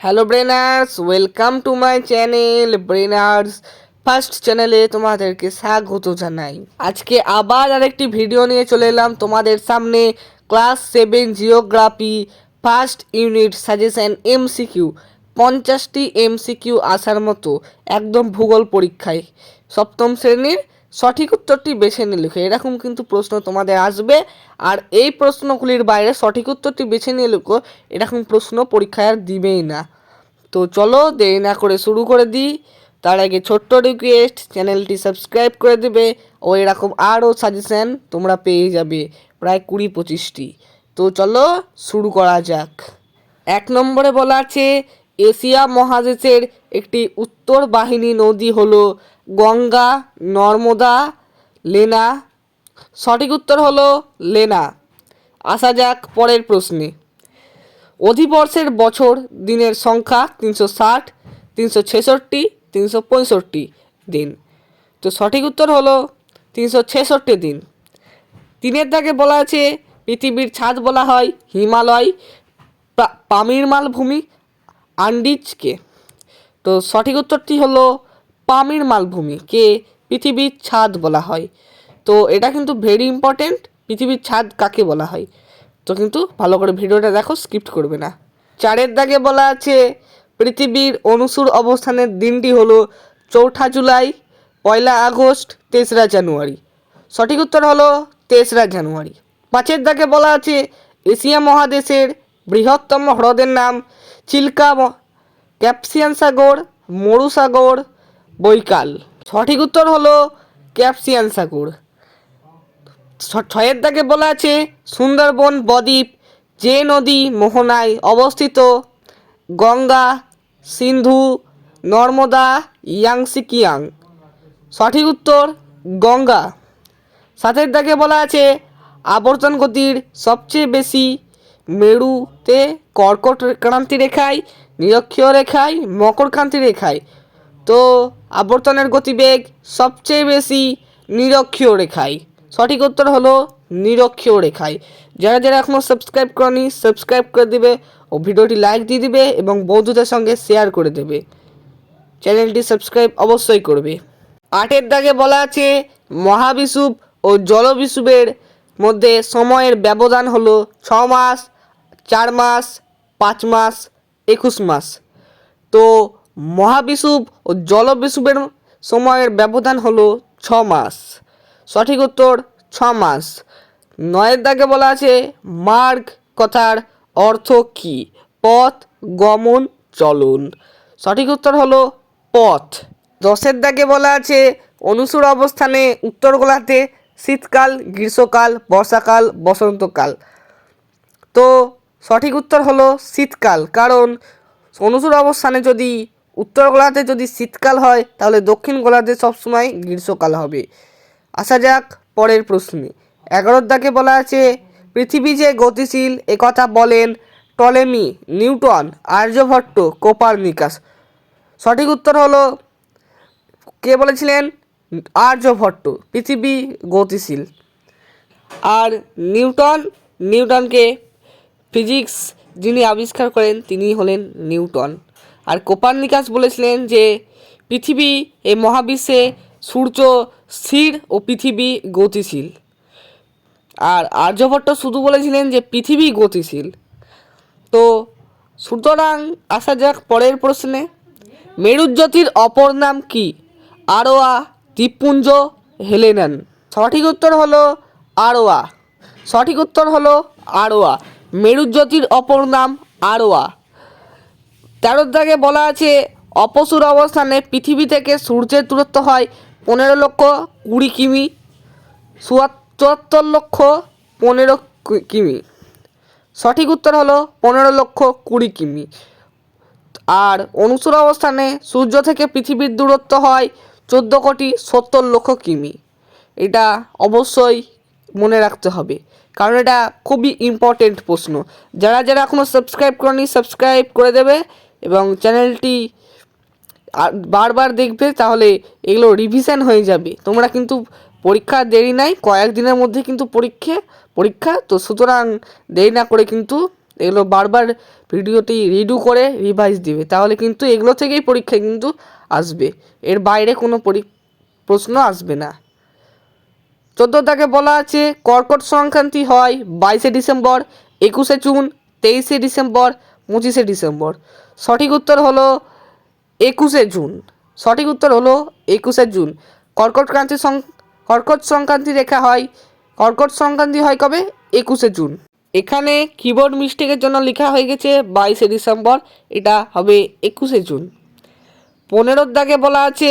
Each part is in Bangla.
Hello brainers, welcome to my channel Brainers First চ্যানেলে তোমাদেরকে স্বাগত জানাই। আজকে আবার আরেকটি ভিডিও নিয়ে চলে এলাম তোমাদের সামনে। Class 7 geography first unit suggestion MCQ 50টি এমসিকিউ আসার মতো একদম ভূগোল পরীক্ষায় সপ্তম শ্রেণীর সঠিক উত্তরটি বেছে নিয়ে লিখো, এরকম কিন্তু প্রশ্ন তোমাদের আসবে। আর এই প্রশ্নগুলির বাইরে সঠিক উত্তরটি বেছে নিয়ে লিখো এরকম প্রশ্ন পরীক্ষায় আর দিবেই না। তো চলো দেরি না করে শুরু করে দিই। তার আগে ছোট্ট রিকোয়েস্ট, চ্যানেলটি সাবস্ক্রাইব করে দেবে ও এরকম আরও সাজেশান তোমরা পেয়ে যাবে প্রায় 20-25টি। তো চলো শুরু করা যাক। 1 নম্বরে বলা আছে এশিয়া মহাদেশের একটি উত্তর বাহিনী নদী হলো গঙ্গা, নর্মদা, লেনা। সঠিক উত্তর হলো লেনা। আসা যাক পরের প্রশ্নে। অধিবর্ষের বছর দিনের সংখ্যা 360, 366, 365 দিন। তো সঠিক উত্তর হলো 366 দিন। 3-এর দাগে বলা আছে পৃথিবীর ছাদ বলা হয় হিমালয়, পামির মালভূমি, আন্ডিজকে। তো সঠিক উত্তরটি হলো পামির মালভূমিকে পৃথিবীর ছাদ বলা হয়। তো এটা কিন্তু ভেরি ইম্পর্টেন্ট, পৃথিবীর ছাদ কাকে বলা হয়। তো কিন্তু ভালো করে ভিডিওটা দেখো, স্কিপ্ট করবে না। 4-এর দাগে বলা আছে পৃথিবীর অনুসুর অবস্থানের দিনটি হলো 4 জুলাই, 1 আগস্ট, 3রা জানুয়ারি। সঠিক উত্তর হলো 3রা জানুয়ারি। 5-এর দাগে বলা আছে এশিয়া মহাদেশের বৃহত্তম হ্রদের নাম চিল্কা, ক্যাস্পিয়ান সাগর, মরু সাগর, বৈকাল। সঠিক উত্তর হলো ক্যাস্পিয়ান সাগর। 6-এর দাগে বলা আছে সুন্দরবন বদ্বীপ যে নদী মোহনায় অবস্থিত গঙ্গা, সিন্ধু, নর্মদা, ইয়াংসিকিয়াং। সঠিক উত্তর গঙ্গা। 7-এর দাগে বলা আছে আবর্তন গতির সবচেয়ে বেশি মেরুতে কর্কট ক্রান্তি রেখায়, নিরক্ষীয় রেখায়, মকর ক্রান্তি রেখায়। তো আবর্তনের গতিবেগ সবচেয়ে বেশি নিরক্ষীয় রেখায়। সঠিক উত্তর হলো নিরক্ষীয় রেখায়। যারা যারা এখনও সাবস্ক্রাইব করনি সাবস্ক্রাইব করে দেবে ও ভিডিওটি লাইক দিয়ে দিবে এবং বন্ধুদের সঙ্গে শেয়ার করে দেবে। চ্যানেলটি সাবস্ক্রাইব অবশ্যই করবে। 8-এর দাগে বলা আছে মহাবিষুব ও জলবিষুবের মধ্যে সময়ের ব্যবধান হলো 6 মাস, 4 মাস, 5 মাস, 21 মাস। তো মহাবিষুব ও জলবিষুবের সময়ের ব্যবধান হলো 6 মাস। সঠিক উত্তর 6 মাস। 9-এর দাগে বলা আছে মার্গ কথার অর্থ কী? পথ, গমন, চলন। সঠিক উত্তর হলো পথ। 10-এর দাগে বলা আছে অনুসুর অবস্থানে উত্তর গোলার্ধে শীতকাল, গ্রীষ্মকাল, বর্ষাকাল, বসন্তকাল। তো সঠিক উত্তর হলো শীতকাল, কারণ অনুসুর অবস্থানে যদি উত্তর গোলার্ধে যদি শীতকাল হয় তাহলে দক্ষিণ গোলার্ধে সবসময় গ্রীষ্মকাল হবে। আসা যাক পরের প্রশ্নে। 11-এর দাগে বলা আছে পৃথিবী যে গতিশীল একথা বলেন টলেমি, নিউটন, আর্যভট্ট, কোপারনিকাস। সঠিক উত্তর হলো কে বলেছিলেন? আর্যভট্ট। পৃথিবী গতিশীল। আর নিউটনকে ফিজিক্স যিনি আবিষ্কার করেন তিনি হলেন নিউটন। আর কোপারনিকাস বলেছিলেন যে পৃথিবী এই মহাবিশ্বে সূর্য স্থির ও পৃথিবী গতিশীল। আর আর্যভট্ট শুধু বলেছিলেন যে পৃথিবী গতিশীল। তো সুতরাং আসা যাক পরের প্রশ্নে। মেরুজ্যোতির অপর নাম কি? আরোয়া, দ্বীপপুঞ্জ, হেলেনান। সঠিক উত্তর হলো আরোয়া। সঠিক উত্তর হলো আরোয়া। মেরুজ্যোতির অপর নাম আরোয়া। 13-এর দাগে বলা আছে অপসূর অবস্থানে পৃথিবী থেকে সূর্যের দূরত্ব হয় 15,20,000 কিমি, 74,15,000 কিমি। সঠিক উত্তর হলো 15,20,000 কিমি। আর অনুসুর অবস্থানে সূর্য থেকে পৃথিবীর দূরত্ব হয় 14,70,00,000 কিমি। এটা অবশ্যই মনে রাখতে হবে, কারণ এটা খুবই ইম্পর্টেন্ট প্রশ্ন। যারা যারা এখনও সাবস্ক্রাইব করেনি সাবস্ক্রাইব করে দেবে এবং চ্যানেলটি বারবার দেখবে, তাহলে এগুলো রিভিশন হয়ে যাবে। তোমরা কিন্তু পরীক্ষা দেরি নাই, কয়েকদিনের মধ্যে কিন্তু পরীক্ষা। তো সুতরাং দেরি না করে কিন্তু এগুলো বারবার ভিডিওটি রিডু করে রিভাইজ দিবে, তাহলে কিন্তু এগুলো থেকেই পরীক্ষায় কিন্তু আসবে, এর বাইরে কোনো প্রশ্ন আসবে না। 14 দাগে বলা আছে কর্কট সংক্রান্তি হয় 22শে ডিসেম্বর, 21শে জুন, 23শে ডিসেম্বর, 25শে ডিসেম্বর। সঠিক উত্তর হলো 21শে জুন। সঠিক উত্তর হলো 21শে জুন। কর্কট সংক্রান্তি রেখা হয়, কর্কট সংক্রান্তি হয় কবে? 21শে জুন। এখানে কিবোর্ড মিস্টেকের জন্য লেখা হয়ে গেছে 22শে ডিসেম্বর, এটা হবে 21শে জুন। 15 দাগে বলা আছে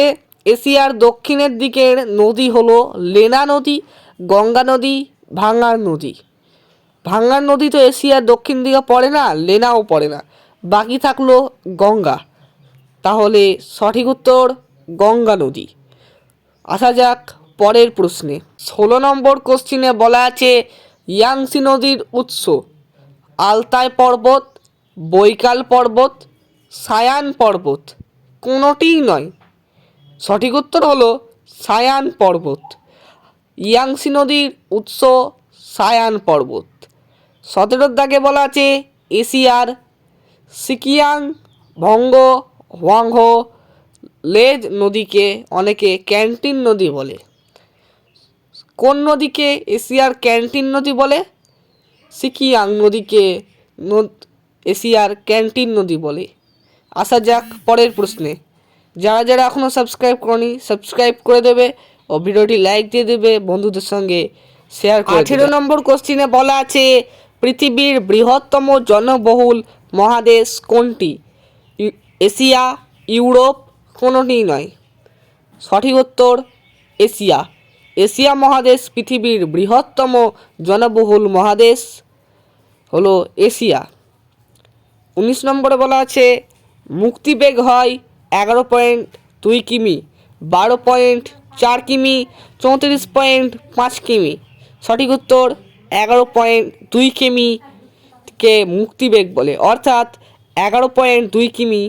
এশিয়ার দক্ষিণের দিকের নদী হলো লেনা নদী, গঙ্গা নদী, ভাঙ্গার নদী। ভাঙ্গার নদী তো এশিয়ার দক্ষিণ দিকে পড়ে না, লেনাও পড়ে না, বাকি থাকলো গঙ্গা। তাহলে সঠিক উত্তর গঙ্গা নদী। আসা যাক পরের প্রশ্নে। 16 নম্বর কোশ্চিনে বলা আছে ইয়াংসি নদীর উৎস আলতাই পর্বত, বৈকাল পর্বত, সায়ান পর্বত, কোনোটিই নয়। সঠিক উত্তর হলো সায়ান পর্বত। ইয়াংসি নদীর উৎস সায়ান পর্বত। 17 দাগে বলা আছে এশিয়ার সিকিয়াং, ভঙ্গ, হোয়াংহো, লেজ নদীকে অনেকে ক্যান্টিন নদী বলে। কোন নদীকে এশিয়ার ক্যান্টিন নদী বলে? সিকিয়াং নদীকে এশিয়ার ক্যান্টিন নদী বলে। আসা যাক পরের প্রশ্নে। যারা যারা এখনও সাবস্ক্রাইব করনি সাবস্ক্রাইব করে দেবে ও ভিডিওটি লাইক দিয়ে দেবে, বন্ধুদের সঙ্গে শেয়ার করে। 18 নম্বর কোশ্চিনে বলা আছে পৃথিবীর বৃহত্তম জনবহুল মহাদেশ কোনটি? এশিয়া, ইউরোপ, কোনোটিই নয়। সঠিক উত্তর এশিয়া। এশিয়া মহাদেশ পৃথিবীর বৃহত্তম জনবহুল মহাদেশ হলো এশিয়া। 19 নম্বরে বলা আছে মুক্তিবেগ হয় 11.2 কিমি, 12.4 কিমি, 34.5 কিমি। সঠিক উত্তর 11.2 কিমিকে মুক্তিবেগ বলে, অর্থাৎ 11.2 কিমি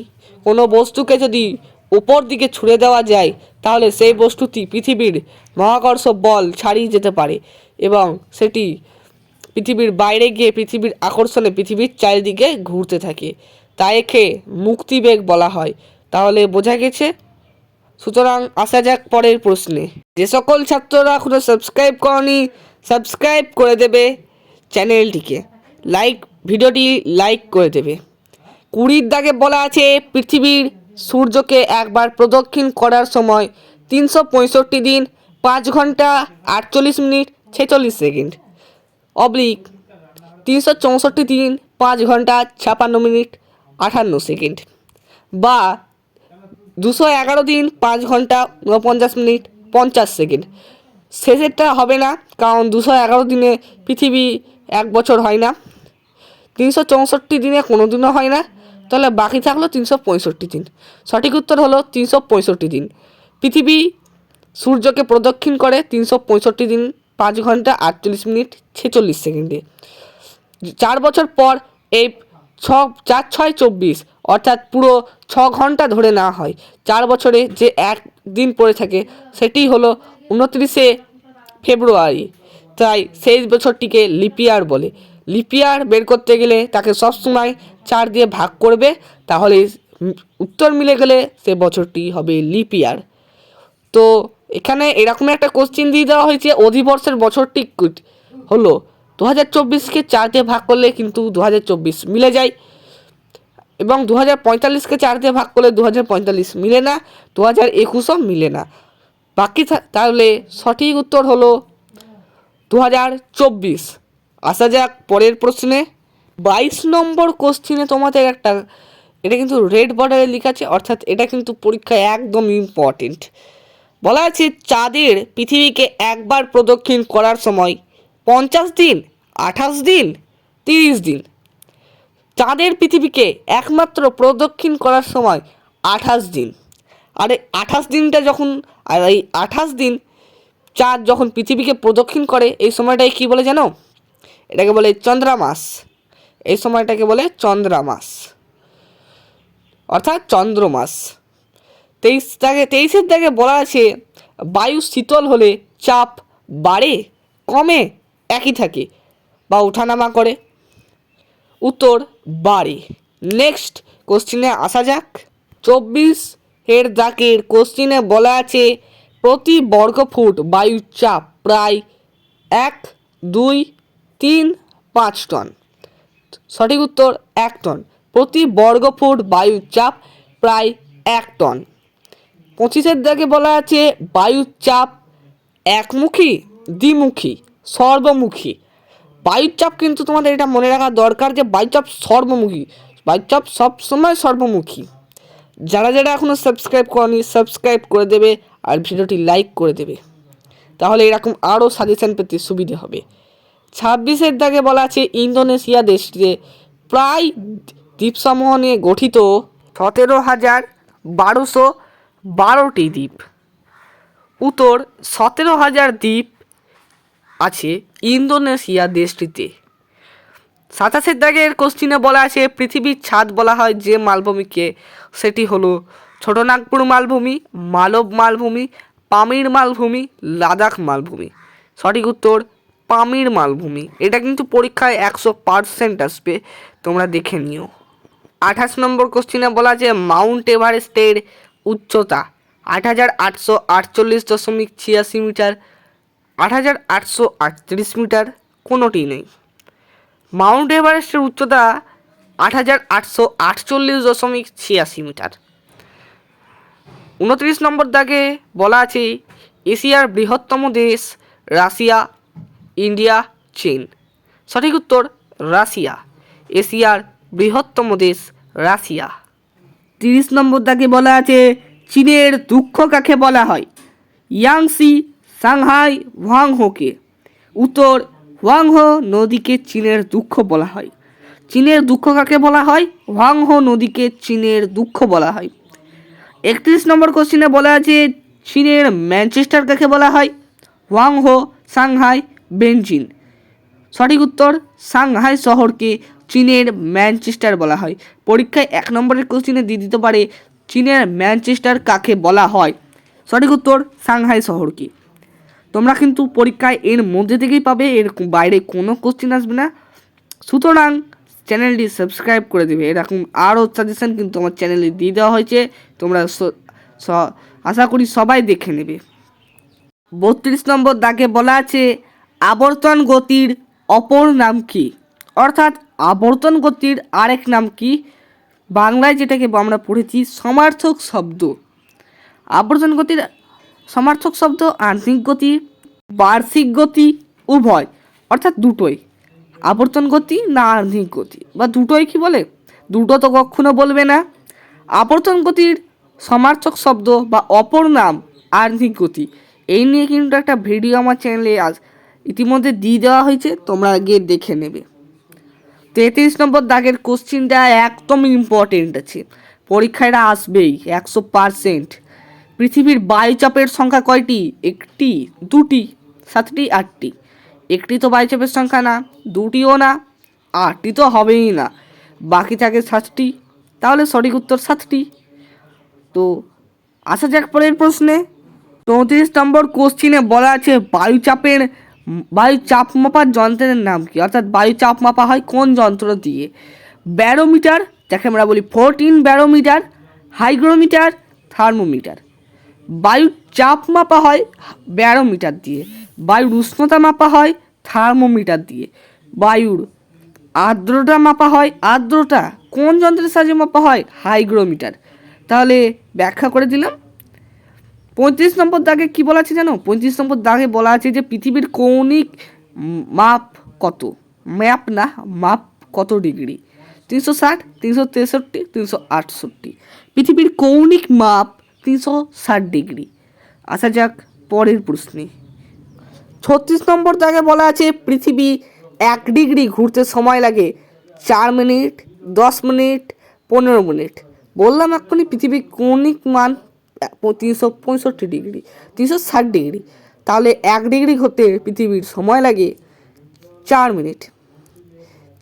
কোনো বস্তুকে যদি উপর দিকে ছুঁড়ে দেওয়া যায় তাহলে সেই বস্তুটি পৃথিবীর মহাকর্ষ বল ছাড়িয়ে যেতে পারে এবং সেটি পৃথিবীর বাইরে গিয়ে পৃথিবীর আকর্ষণে পৃথিবীর চারিদিকে ঘুরতে থাকে, তাই একে মুক্তিবেগ বলা হয়। তাহলে বোঝা গেছে। সুতরাং আসা যাক পরের প্রশ্নে। যে সকল ছাত্ররা এখনও সাবস্ক্রাইব করনি সাবস্ক্রাইব করে দেবে চ্যানেলটিকে, ভিডিওটি লাইক করে দেবে। 20 দাগে বলা আছে পৃথিবীর সূর্যকে একবার প্রদক্ষিণ করার সময় 365 দিন 5 ঘন্টা 48 মিনিট 46 সেকেন্ড, অবলিক 364 দিন 5 ঘন্টা 56 মিনিট 58 সেকেন্ড, বা 211 দিন 5 ঘন্টা 49 মিনিট 50 সেকেন্ড। শেষেরটা হবে না, কারণ 211 দিনে পৃথিবী 1 বছর হয় না, 364 দিনে কোনো দিনও হয় না, তাহলে বাকি থাকলো 365 দিন। সঠিক উত্তর হলো 365 দিন। পৃথিবী সূর্যকে প্রদক্ষিণ করে 365 দিন 5 ঘন্টা 48 মিনিট 46 সেকেন্ডে। 4 বছর পর এই 4-6-24 অর্থাৎ পুরো 6 ঘন্টা ধরে নেওয়া হয়, 4 বছরে যে একদিন পড়ে থাকে সেটি হলো 29শে ফেব্রুয়ারি, তাই সেই বছরটিকে লিপিয়ার বলে। লিপিয়ার বের করতে গেলে তাকে সবসময় 4 দিয়ে ভাগ করবে, তাহলে উত্তর মিলে গেলে সে বছরটি হবে লিপিয়ার। তো এখানে এরকম একটা কোশ্চিন দিয়ে দেওয়া হয়েছে অধিবর্ষের বছরটি হলো 2024কে 4 দিয়ে ভাগ করলে কিন্তু 2024 মিলে যায়, এবং 2045কে 4 দিয়ে ভাগ করলে 2045 মিলে না, 2021ও মিলে না। বাকি তাহলে সঠিক উত্তর হলো 2024। আসা যাক পরের প্রশ্নে। 22 নম্বর কোশ্চিনে তোমাদের একটা, এটা কিন্তু রেড বর্ডারে লেখা আছে, অর্থাৎ এটা কিন্তু পরীক্ষায় একদম ইম্পর্টেন্ট। বলা আছে চাঁদের পৃথিবীকে একবার প্রদক্ষিণ করার সময় 50 দিন, 28 দিন, 30 দিন। চাঁদের পৃথিবীকে একমাত্র প্রদক্ষিণ করার সময় 28 দিন। আর এই 28 দিনটা যখন, আর এই 28 দিন চাঁদ যখন পৃথিবীকে প্রদক্ষিণ করে এই সময়টাকে কী বলে জানো? এটাকে বলে চন্দ্রমাস। এই সময়টাকে বলে চন্দ্রমাস, অর্থাৎ চন্দ্রমাস। 23-এর দাগে বলা আছে বায়ু শীতল হলে চাপ বাড়ে, কমে, একই থাকে বা ওঠানামা করে। উত্তর বাড়ে। নেক্সট কোশ্চিনে আসা যাক। 24 এর দাগের কোশ্চিনে বলা আছে প্রতি বর্গফুট বায়ুর চাপ প্রায় 1, 2, 3, 5 টন। সঠিক উত্তর 1 টন। প্রতি বর্গফুট বায়ুর চাপ প্রায় 1 টন। 25 দাগে বলা আছে বায়ুর চাপ একমুখী, দ্বিমুখী, সর্বমুখী। বায়ুর চাপ কিন্তু তোমাদের এটা মনে রাখা দরকার যে বায়ুচাপ সর্বমুখী, বায়ুচাপ সবসময় সর্বমুখী। যারা যারা এখনও সাবস্ক্রাইব করনি সাবস্ক্রাইব করে দেবে আর ভিডিওটি লাইক করে দেবে, তাহলে এরকম আরও সাজেশন পেতে সুবিধে হবে। 26 দাগে বলা আছে ইন্দোনেশিয়া দেশটিতে প্রায় দ্বীপসমূহ নিয়ে গঠিত 17,1212টি দ্বীপ। উত্তর 17,000 দ্বীপ আছে ইন্দোনেশিয়া দেশটিতে। 27 দাগের কোশ্চিনে বলা আছে পৃথিবীর ছাদ বলা হয় যে মালভূমিকে, সেটি হলো ছোটনাগপুর মালভূমি, মালব মালভূমি, পামির মালভূমি, লাদাখ মালভূমি। সঠিক উত্তর পামির মালভূমি। এটা কিন্তু পরীক্ষায় 100% আসবে, তোমরা দেখে নিও। 28 নম্বর কোশ্চিনে বলা আছে মাউন্ট এভারেস্টের উচ্চতা 8,848.86 মিটার, 8,838 মিটার, কোনোটি নেই। মাউন্ট এভারেস্টের উচ্চতা 8,848.86 মিটার। 29 নম্বর দাগে বলা আছে এশিয়ার বৃহত্তম দেশ রাশিয়া, ইন্ডিয়া, চীন। সঠিক উত্তর রাশিয়া। এশিয়ার বৃহত্তম দেশ রাশিয়া। 30 নম্বর দাগে বলা আছে চীনের দুঃখ কাকে বলা হয়? ইয়াংসি, সাংহাই, হোয়াংহোকে। উত্তর হোয়াংহো নদীকে চীনের দুঃখ বলা হয়। চীনের দুঃখ কাকে বলা হয়? হোয়াংহো নদীকে চীনের দুঃখ বলা হয়। 31 নম্বর কোশ্চিনে বলা আছে চীনের ম্যানচেস্টার কাকে বলা হয়? হোয়াংহো, সাংহাই, বেনজিন। সঠিক উত্তর সাংহাই শহরকে চীনের ম্যানচেস্টার বলা হয়। পরীক্ষায় 1 নম্বরের কোশ্চিনে দিয়ে দিতে পারে চীনের ম্যানচেস্টার কাকে বলা হয়। সঠিক উত্তর সাংহাই শহরকে। তোমরা কিন্তু পরীক্ষায় এর মধ্যে থেকেই পাবে, এর বাইরে কোনো কোশ্চিন আসবে না। সুতরাং চ্যানেলটি সাবস্ক্রাইব করে দেবে। এরকম আরও সাজেশন কিন্তু আমার চ্যানেলে দিয়ে দেওয়া হয়েছে, তোমরা আশা করি সবাই দেখে নেবে। 32 নম্বর দাগে বলা আছে আবর্তন গতির অপর নাম কি? অর্থাৎ আবর্তন গতির আরেক নাম কি? বাংলায় যেটাকে আমরা পড়েছি সমার্থক শব্দ। আবর্তন গতির সমার্থক শব্দ আন্তরিক গতি, বার্ষিক গতি, উভয়, অর্থাৎ দুটোই। আবর্তন গতি না আন্তরিক গতি, বা দুটোই কি বলে? দুটো তো কখনো বলবে না। আবর্তন গতির সমার্থক শব্দ বা অপর নাম আন্তরিক গতি, এই নিয়ে কিন্তু একটা ভিডিও আমার চ্যানেলে ইতিমধ্যে দিয়ে দেওয়া হয়েছে, তোমরা গিয়ে দেখে নেবে। 33 নম্বর দাগের কোশ্চিনটা একদম ইম্পর্টেন্ট আছে, পরীক্ষায় আসবেই 100%। পৃথিবীর বায়ুচাপের সংখ্যা কয়টি? 1টি, 2টি, 7টি, 8টি। 1টি তো বায়ুচাপের সংখ্যা না, 2টিও না, 8টি তো হবেই না, বাকি থাকে 7টি। তাহলে সঠিক উত্তর 7টি। তো আসা যাক পরের প্রশ্নে। 34 নম্বর কোশ্চিনে বলা আছে বায়ুচাপ মাপার যন্ত্রের নাম কি? অর্থাৎ বায়ুচাপ মাপা হয় কোন যন্ত্র দিয়ে? ব্যারোমিটার, যাকে আমরা বলি 14 ব্যারোমিটার, হাইগ্রোমিটার, থার্মোমিটার। বায়ুর চাপ মাপা হয় ব্যারোমিটার দিয়ে, বায়ুর উষ্ণতা মাপা হয় থার্মোমিটার দিয়ে, বায়ুর আর্দ্রতা মাপা হয়, আর্দ্রতা কোন যন্ত্রের সাহায্যে মাপা হয়? হাইগ্রোমিটার। তাহলে ব্যাখ্যা করে দিলাম। 35 নম্বর দাগে কি বলা আছে জানো? 35 নম্বর দাগে বলা আছে যে পৃথিবীর কৌণিক মাপ কত? ম্যাপ না, মাপ কত ডিগ্রি? 360, 363, 368। পৃথিবীর কৌণিক মাপ 360 ডিগ্রি। আসা যাক পরের প্রশ্নে। 36 নম্বর দাগে বলা আছে পৃথিবী 1 ডিগ্রি ঘুরতে সময় লাগে 4 মিনিট, 10 মিনিট, 15 মিনিট। বললাম এক্ষুনি পৃথিবীর কৌণিক মান 365 ডিগ্রি, 360 ডিগ্রি। তাহলে 1 ডিগ্রি ঘুরতে পৃথিবীর সময় লাগে 4 মিনিট,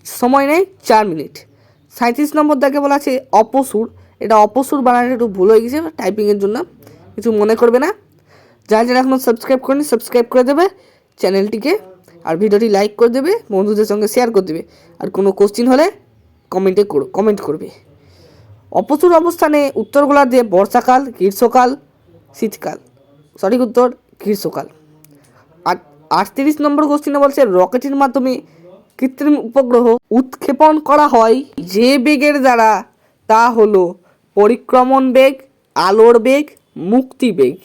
সময় নেই 4 মিনিট। 37 নম্বর দাগে বলা আছে অপসুর, এটা অপসুর বানানোটা একটু ভুল হয়ে গেছে টাইপিংয়ের জন্য, কিছু মনে করবে না। যারা যারা এখনও সাবস্ক্রাইব করেনি সাবস্ক্রাইব করে দেবে চ্যানেলটিকে, আর ভিডিওটি লাইক করে দেবে, বন্ধুদের সঙ্গে শেয়ার করে দেবে। আর কোনো কোশ্চিন হলে কমেন্ট করবে। অপ্রচুর অবস্থানে উত্তর গোলার্ধে বর্ষাকাল, গ্রীষ্মকাল, শীতকাল। সঠিক উত্তর গ্রীষ্মকাল। 38 নম্বর কোশ্চেনে বলছে রকেটের মাধ্যমে কৃত্রিম উপগ্রহ উৎক্ষেপণ করা হয় যে বেগের দ্বারা তা হলো পরিক্রমণ বেগ, আলোর বেগ, মুক্তি বেগ।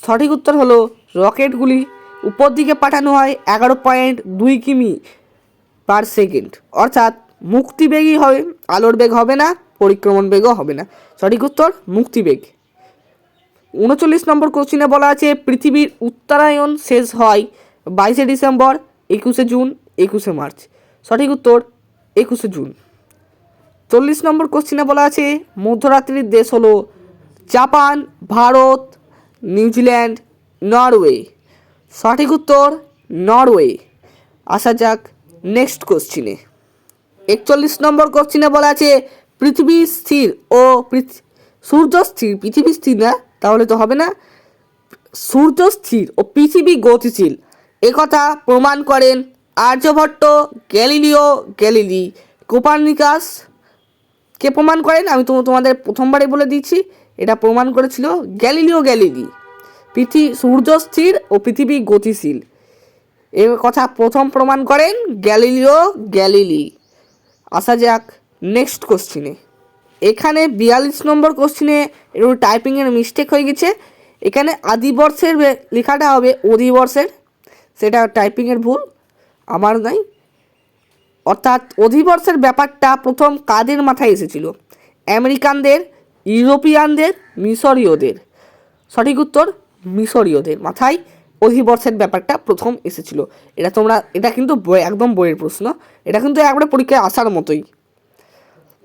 সঠিক উত্তর হলো রকেটগুলি উপর দিকে পাঠানো হয় 11.2 কিমি পার সেকেন্ড, অর্থাৎ মুক্তি বেগই হবে, আলোর বেগ হবে না, পরিক্রমণ বেগও হবে না। সঠিক উত্তর মুক্তি বেগ। 39 নম্বর কোশ্চিনে বলা আছে পৃথিবীর উত্তরায়ণ শেষ হয় 22 ডিসেম্বর, 21 জুন, 21 মার্চ। সঠিক উত্তর 21 জুন। 40 নম্বর কোশ্চিনে বলা আছে মধ্যরাত্রির দেশ হলো জাপান, ভারত, নিউজিল্যান্ড, নরওয়ে। সঠিক উত্তর নরওয়ে। আসা যাক নেক্সট কোশ্চিনে। 41 নম্বর কোশ্চিনে বলা আছে পৃথিবী স্থির ও সূর্য স্থির, পৃথিবী স্থির না তাহলে তো হবে না, সূর্য স্থির ও পৃথিবী গতিশীল একথা প্রমাণ করেন আর্যভট্ট, গ্যালিলিও গ্যালিলি, কোপার্নিকাস। কে প্রমাণ করেন? আমি তোমাদের প্রথমবারে বলে দিচ্ছি, এটা প্রমাণ করেছিল গ্যালিলিও গ্যালিলি। সূর্য স্থির ও পৃথিবী গতিশীল এর কথা প্রথম প্রমাণ করেন গ্যালিলিও গ্যালিলি। আসা যাক নেক্সট কোশ্চিনে। এখানে 42 নম্বর কোশ্চিনে একটু টাইপিংয়ের মিস্টেক হয়ে গেছে। এখানে আদিবর্ষের লেখাটা হবে অধিবর্ষের, সেটা টাইপিংয়ের ভুল, আমার নাই। অর্থাৎ অধিবর্ষের ব্যাপারটা প্রথম কাদের মাথায় এসেছিল? আমেরিকানদের, ইউরোপিয়ানদের, মিশরীয়দের। সঠিক উত্তর মিশরীয়দের মাথায় অধিবর্ষের ব্যাপারটা প্রথম এসেছিল। এটা কিন্তু একদম বইয়ের প্রশ্ন, এটা কিন্তু একবারে পরীক্ষায় আসার মতোই।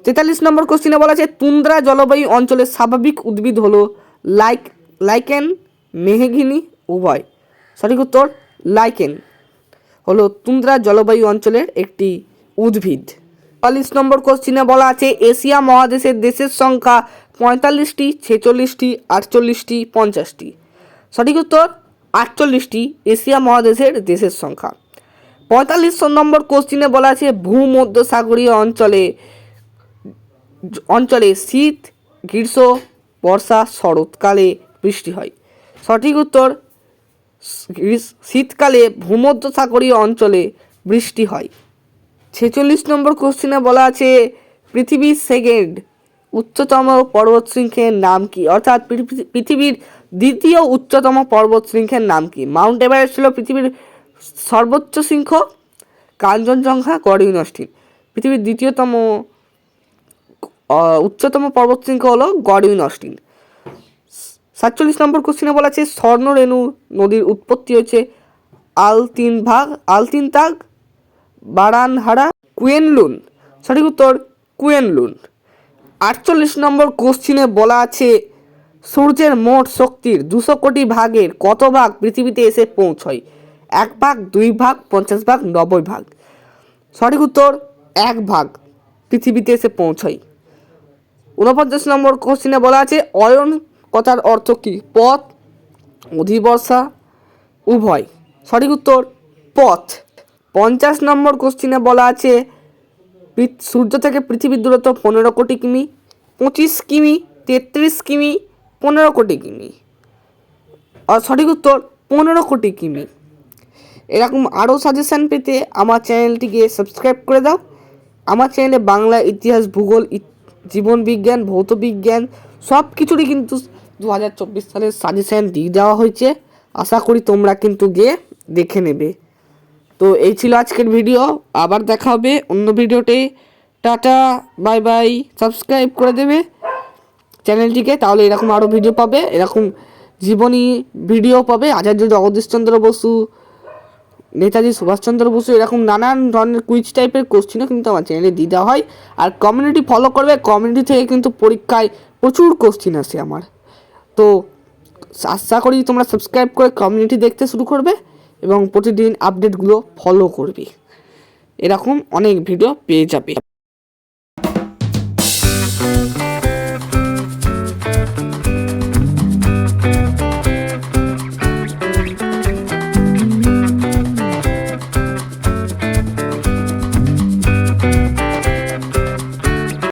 43 নম্বর কোশ্চিনে বলা আছে তুন্দ্রা জলবায়ু অঞ্চলের স্বাভাবিক উদ্ভিদ হলো লাইকেন, মেহগিনি, উভয়। সঠিক উত্তর লাইকেন হলো তুন্দ্রা জলবায়ু অঞ্চলের একটি উদ্ভিদ। 44 নম্বর কোশ্চিনে বলা আছে এশিয়া মহাদেশের দেশের সংখ্যা 45টি, 46টি, 48টি, 50টি। সঠিক উত্তর 48টি এশিয়া মহাদেশের দেশের সংখ্যা। 45 নম্বর কোশ্চিনে বলা আছে ভূমধ্যসাগরীয় অঞ্চলে শীত, গ্রীষ্ম, বর্ষা, শরৎকালে বৃষ্টি হয়। সঠিক উত্তর শীতকালে ভূমধ্যসাগরীয় অঞ্চলে বৃষ্টি হয়। 46 নম্বর কোশ্চিনে বলা আছে পৃথিবীর সেকেন্ড উচ্চতম পর্বতশৃঙ্গের নাম কি? অর্থাৎ পৃথিবীর দ্বিতীয় উচ্চতম পর্বতশৃঙ্গের নাম কি? মাউন্ট এভারেস্ট ছিল পৃথিবীর সর্বোচ্চ শৃঙ্গ, কাঞ্চনজঙ্ঘা, গড়ইউনস্টিন। পৃথিবীর দ্বিতীয়তম উচ্চতম পর্বতশৃঙ্গ হলো গড়ইউনস্টিন। 47 নম্বর কোশ্চিনে বলা আছে স্বর্ণরেণু নদীর উৎপত্তি হয়েছে আলতিনতাগ, বারানহারা, কুয়েনলুন। সঠিক উত্তর কুয়েনলুন। 48 নম্বর কোশ্চিনে বলা আছে সূর্যের মোট শক্তির 200 কোটি ভাগের কত ভাগ পৃথিবীতে এসে পৌঁছয়? 1 ভাগ, 2 ভাগ, 50 ভাগ, 90 ভাগ। সঠিক উত্তর 1 ভাগ পৃথিবীতে এসে পৌঁছয়। 49 নম্বর কোশ্চিনে বলা আছে অয়ন কথার অর্থ কি? পথ, অধিবর্ষা, উভয়। সঠিক উত্তর পথ। 50 নম্বর কোশ্চিনে বলা আছে সূর্য থেকে পৃথিবীর দূরত্ব 15 কোটি কিমি, 25 কিমি, 33 কিমি, 15 কোটি কিমি। আর সঠিক উত্তর 15 কোটি কিমি। এরকম আরও সাজেশান পেতে আমার চ্যানেলটিকে সাবস্ক্রাইব করে দাও। আমার চ্যানেলে বাংলা, ইতিহাস, ভূগোল, জীবন বিজ্ঞান, ভৌত বিজ্ঞান সব কিছুরই কিন্তু 2024 সালের সাজেশান দিয়ে দেওয়া হয়েছে। আশা করি তোমরা কিন্তু গিয়ে দেখে নেবে। তো এই ছিল আজকের ভিডিও, আবার দেখা হবে অন্য ভিডিওতে। Tata, bye bye. সাবস্ক্রাইব করে দেবে চ্যানেলটিকে, তাহলে এরকম আরও ভিডিও পাবে, এরকম জীবনী ভিডিও পাবে। আচার্য জগদীশচন্দ্র বসু, নেতাজি সুভাষচন্দ্র বসু, এরকম নানান ধরনের কুইজ টাইপের কোশ্চেনও কিন্তু আমার চ্যানেলে দিয়ে দেওয়া হয়। আর কমিউনিটি ফলো করবে, কমিউনিটি থেকে কিন্তু পরীক্ষায় প্রচুর কোশ্চেন আসে আমার। তো আশা করি তোমরা সাবস্ক্রাইব করে কমিউনিটি দেখতে শুরু করবে এবং প্রতিদিন আপডেটগুলো ফলো করবে, এরকম অনেক ভিডিও পেয়ে যাবে।